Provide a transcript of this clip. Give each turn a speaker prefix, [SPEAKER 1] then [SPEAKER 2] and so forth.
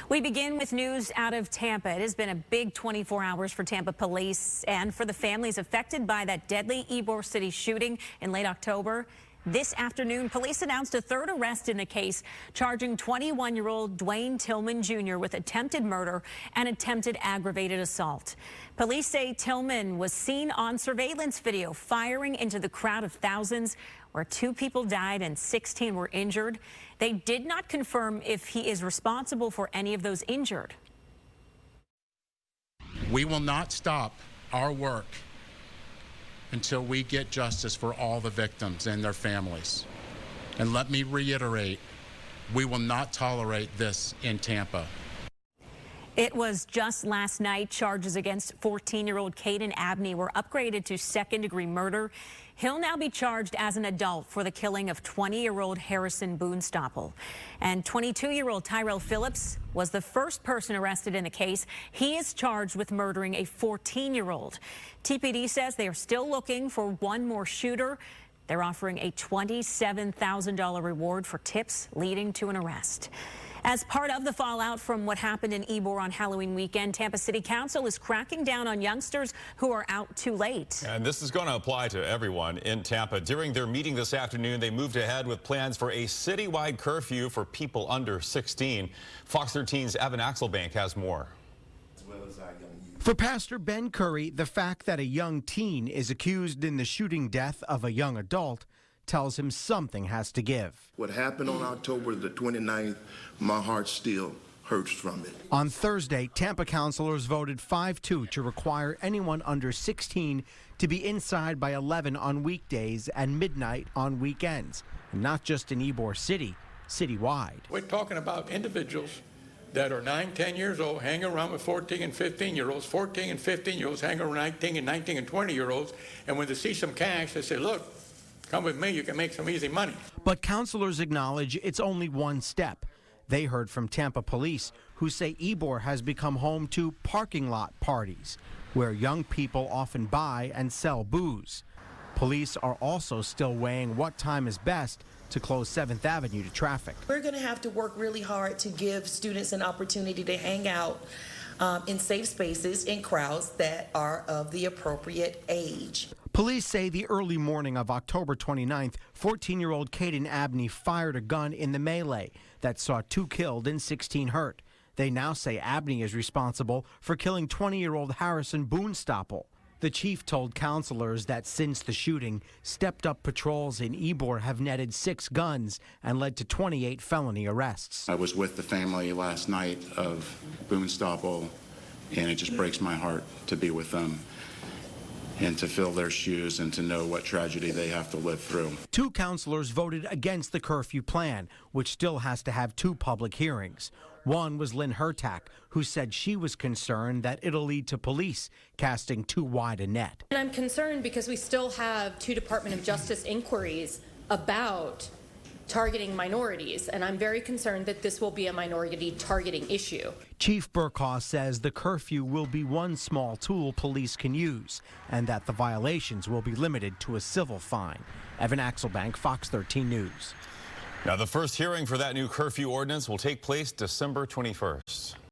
[SPEAKER 1] We begin with news out of Tampa. It has been a big 24 hours for Tampa police and for the families affected by that deadly Ybor City shooting in late October. This afternoon, police announced a third arrest in the case, charging 21-year-old Dwayne Tillman Jr. with attempted murder and attempted aggravated assault. Police say Tillman was seen on surveillance video firing into the crowd of thousands, where 2 people died and 16 were injured. They did not confirm if he is responsible for any of those injured.
[SPEAKER 2] We will not stop our work until we get justice for all the victims and their families. And let me reiterate, we will not tolerate this in Tampa.
[SPEAKER 1] It was just last night. Charges against 14-year-old Caden Abney were upgraded to second-degree murder. He'll now be charged as an adult for the killing of 20-year-old Harrison Boonstapple. And 22-year-old Tyrell Phillips was the first person arrested in the case. He is charged with murdering a 14-year-old. TPD says they are still looking for one more shooter. They're offering a $27,000 reward for tips leading to an arrest. As part of the fallout from what happened in Ybor on Halloween weekend, Tampa City Council is cracking down on youngsters who are out too late.
[SPEAKER 3] And this is going to apply to everyone in Tampa. During their meeting this afternoon, they moved ahead with plans for a citywide curfew for people under 16. Fox 13's Evan Axelbank has more.
[SPEAKER 4] For Pastor Ben Curry, the fact that a young teen is accused in the shooting death of a young adult tells him something has to give.
[SPEAKER 5] What happened on October the 29th, my heart still hurts from it.
[SPEAKER 4] On Thursday, Tampa councilors voted 5-2 to require anyone under 16 to be inside by 11 on weekdays and midnight on weekends, and not just in Ybor City, citywide.
[SPEAKER 6] We're talking about individuals that are 9, 10 years old, hanging around with 14 and 15-year-olds, 14 and 15-year-olds hanging around 19 and 20-year-olds, and when they see some cash, they say, look, come with me, you can make some easy money.
[SPEAKER 4] But councilors acknowledge it's only one step. They heard from Tampa police, who say Ybor has become home to parking lot parties, where young people often buy and sell booze. Police are also still weighing what time is best to close 7th Avenue to traffic.
[SPEAKER 7] We're going to have to work really hard to give students an opportunity to hang out in safe spaces in crowds that are of the appropriate age.
[SPEAKER 4] Police say the early morning of October 29th, 14-year-old Caden Abney fired a gun in the melee that saw 2 killed and 16 hurt. They now say Abney is responsible for killing 20-year-old Harrison Boonstapple. The chief told councilors that since the shooting, stepped-up patrols in Ybor have netted 6 guns and led to 28 felony arrests.
[SPEAKER 2] I was with the family last night of Boonstapple, and it just breaks my heart to be with them and to fill their shoes and to know what tragedy they have to live through.
[SPEAKER 4] 2 councilors voted against the curfew plan, which still has to have 2 public hearings. One was Lynn Hertak, who said she was concerned that it'll lead to police casting too wide a net.
[SPEAKER 8] And I'm concerned because we still have 2 Department of Justice inquiries about targeting minorities, and I'm very concerned that this will be a minority targeting issue.
[SPEAKER 4] Chief Burkhaw says the curfew will be one small tool police can use, and that the violations will be limited to a civil fine. Evan Axelbank, Fox 13 News.
[SPEAKER 3] Now, the first hearing for that new curfew ordinance will take place December 21st.